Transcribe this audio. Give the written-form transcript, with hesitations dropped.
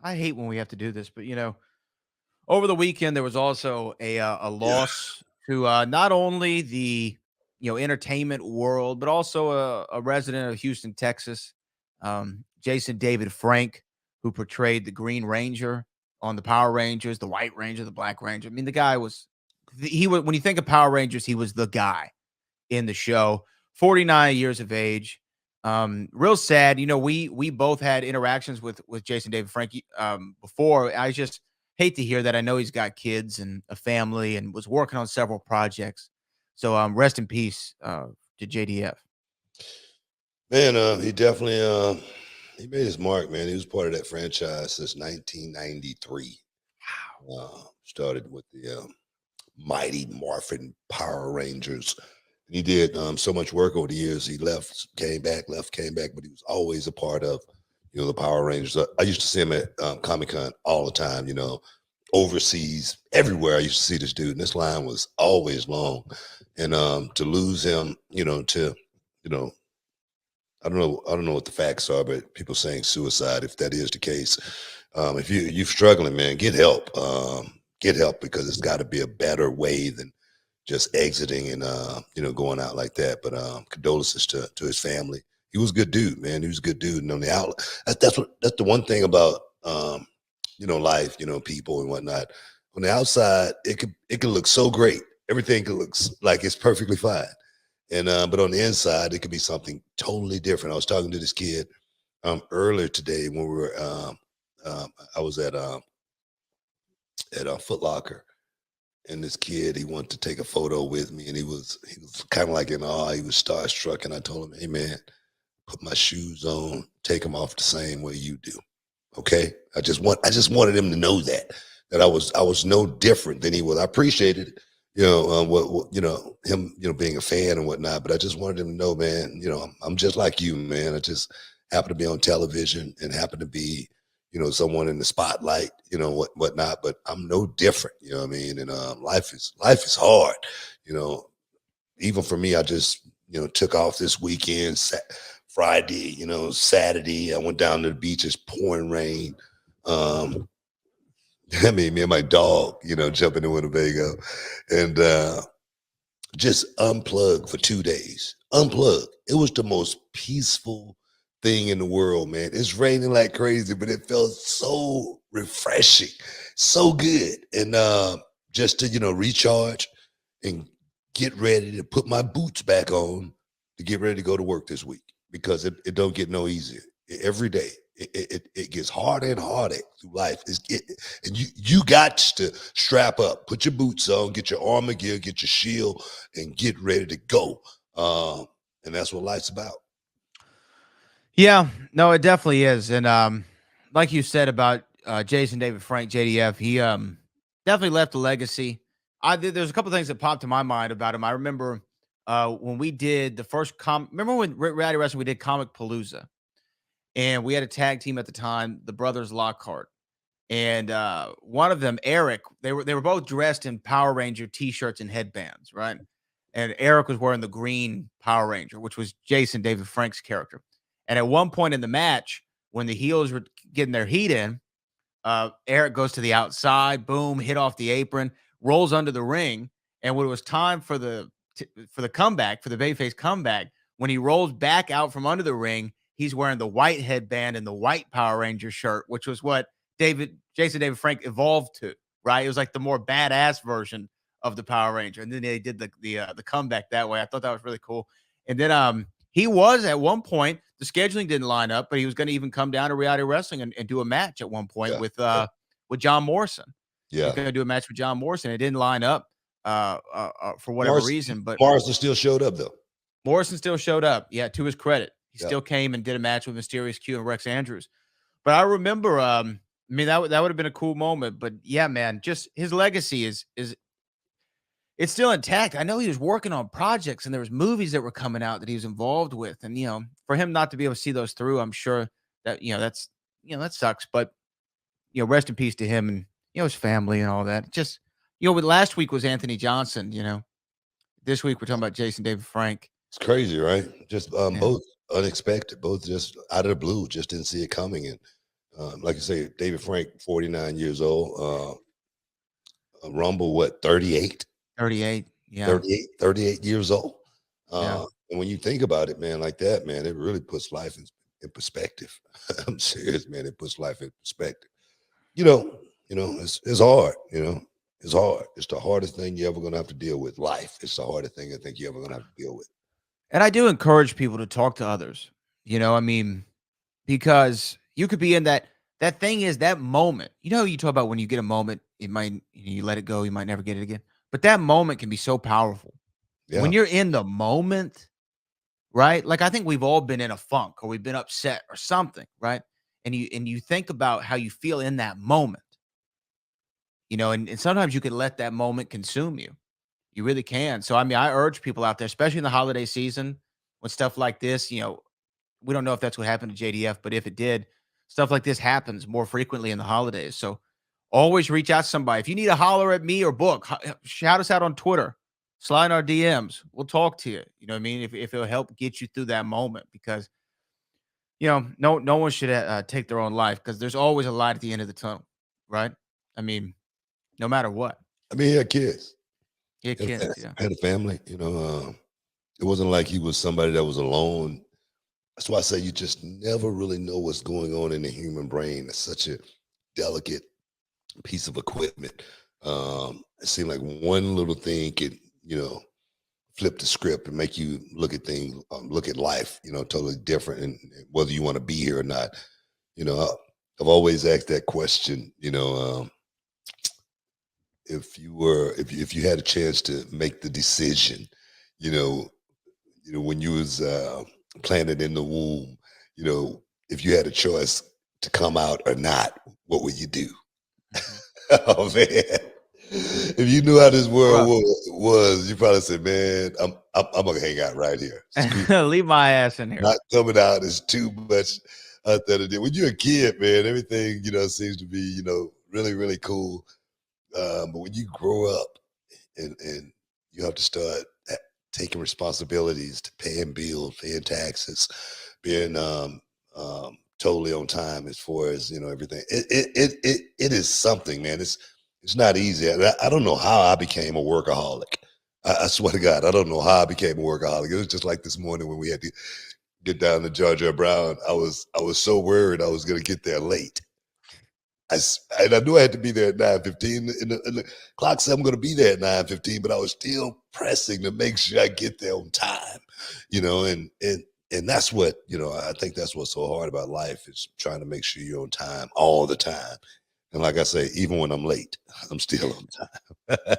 I hate when we have to do this, but over the weekend there was also a Yeah. loss to not only the entertainment world, but also a resident of Houston, Texas, Jason David Frank, who portrayed the Green Ranger on the Power Rangers, the White Ranger, the Black Ranger. I mean, the guy was he was when you think of Power Rangers, he was the guy in the show. 49 years of age. Real sad. We both had interactions with Jason David Frankie before. I just hate to hear that. I know he's got kids and a family and was working on several projects. So rest in peace to JDF. Man, he definitely he made his mark, man. He was part of that franchise since 1993. Started with the Mighty Morphin Power Rangers. And he did so much work over the years. He left, came back, but he was always a part of, the Power Rangers. I used to see him at Comic Con all the time, overseas, everywhere. I used to see this dude, and this line was always long. And to lose him, you know, I don't know what the facts are, but people saying suicide. If that is the case, if you're struggling, man, get help. Get help because it's got to be a better way than just exiting and going out like that. But condolences to his family. He was a good dude, man. He was a good dude, and on the out, that's the one thing about life, people and whatnot. On the outside, it could look so great. Everything could look like it's perfectly fine. And but on the inside, it could be something totally different. I was talking to this kid earlier today when we were I was at Foot Locker, and this kid he wanted to take a photo with me, and he was kind of like in awe. He was starstruck, and I told him, "Hey man, put my shoes on, take them off the same way you do." Okay, I just wanted him to know that I was no different than he was. I appreciated it, what him being a fan and whatnot, but I just wanted him to know, man, I'm just like you, man. I just happen to be on television and happen to be someone in the spotlight, whatnot, but I'm no different, you know what I mean? And life is hard, you know. Even for me, I just took off this weekend, Friday, Saturday. I went down to the beach. It's pouring rain. Um, I mean, me and my dog, jumping in Winnebago, and just unplug for 2 days. Unplug. It was the most peaceful thing in the world, man. It's raining like crazy, but it felt so refreshing, so good, and just to recharge and get ready to put my boots back on to get ready to go to work this week because it don't get no easier. Every day it gets harder and harder through life. And you got to strap up, put your boots on, get your armor gear, get your shield, and get ready to go. And that's what life's about. Yeah, no, it definitely is. And like you said about Jason David Frank, JDF, he definitely left a legacy. There's a couple things that popped to my mind about him. I remember when we did the first remember when Reality Wrestling we did Comic Palooza, and we had a tag team at the time, the brothers Lockhart. And one of them, Eric, they were both dressed in Power Ranger t-shirts and headbands, right? And Eric was wearing the green Power Ranger, which was Jason David Frank's character. And at one point in the match, when the heels were getting their heat in, Eric goes to the outside, boom, hit off the apron, rolls under the ring, and when it was time for the comeback, for the bayface comeback, when he rolls back out from under the ring, he's wearing the white headband and the white Power Ranger shirt, which was what Jason David Frank evolved to, right? It was like the more badass version of the Power Ranger, and then they did the comeback that way. I thought that was really cool. And then he was at one point the scheduling didn't line up, but he was going to even come down to Reality Wrestling and do a match at one point Yeah, yeah, with John Morrison. He was yeah. going to do a match with John Morrison. It didn't line up for whatever Mars reason, but Morrison still showed up though. Morrison still showed up. Yeah, to his credit, he Yeah. still came and did a match with Mysterious Q and Rex Andrews. But I remember, I mean that would have been a cool moment. But yeah, man, just his legacy is it's still intact. I know he was working on projects and there was movies that were coming out that he was involved with. And for him not to be able to see those through, I'm sure that that's that sucks. But rest in peace to him and his family and all that. Just but last week was Anthony Johnson, This week we're talking about Jason David Frank. It's crazy, right? Just Yeah. both unexpected, both just out of the blue, just didn't see it coming. And Like I say, David Frank, 49 years old. Rumble, what, 38? 38. Yeah. 38 years old. Yeah. And when you think about it, man, like that, man, it really puts life in perspective. I'm serious, man. It puts life in perspective. You know, it's hard, it's hard. It's the hardest thing you're ever gonna have to deal with. Life. It's the hardest thing I think you're ever gonna have to deal with. And I do encourage people to talk to others. I mean, because you could be in that thing is that moment. You talk about when you get a moment, it might you let it go, you might never get it again. But that moment can be so powerful. When Yeah. you're in the moment, right? Like I think we've all been in a funk or we've been upset or something, right? And you think about how you feel in that moment, and sometimes you can let that moment consume you. You really can. So I mean, I urge people out there, especially in the holiday season, when stuff like this, we don't know if that's what happened to JDF, but if it did, stuff like this happens more frequently in the holidays. So always reach out to somebody. If you need to holler at me or Book, shout us out on Twitter, slide in our DMs. We'll talk to you. You know what I mean? If it'll help get you through that moment, because no one should take their own life, because there's always a light at the end of the tunnel, right? I mean, no matter what. I mean, he had kids. Yeah, Had a kids. Yeah. had a family, it wasn't like he was somebody that was alone. That's why I say you just never really know what's going on in the human brain. It's such a delicate piece of equipment. It seemed like one little thing could, flip the script and make you look at things, look at life, totally different, and whether you want to be here or not. You know, I- I've always asked that question. If you had a chance to make the decision, you know, when you was planted in the womb, if you had a choice to come out or not, what would you do? Mhm. Oh man. If you knew how this world Rough. was, you probably said, "Man, I'm gonna hang out right here. Screw Leave my ass in here. not coming out is too much out there to do." When you're a kid, man, everything seems to be really really cool. But when you grow up and you have to start taking responsibilities to paying bills, paying taxes, being totally on time as far as everything. It is something, man. It's not easy. I don't know how I became a workaholic. I swear to God, I don't know how I became a workaholic. It was just like this morning when we had to get down to Georgia Brown. I was so worried I was going to get there late. And I knew I had to be there at 9:15. And the clock said I'm going to be there at 9:15, but I was still pressing to make sure I get there on time. And that's what I think that's what's so hard about life is trying to make sure you're on time all the time. And like I say, even when I'm late, I'm still on time.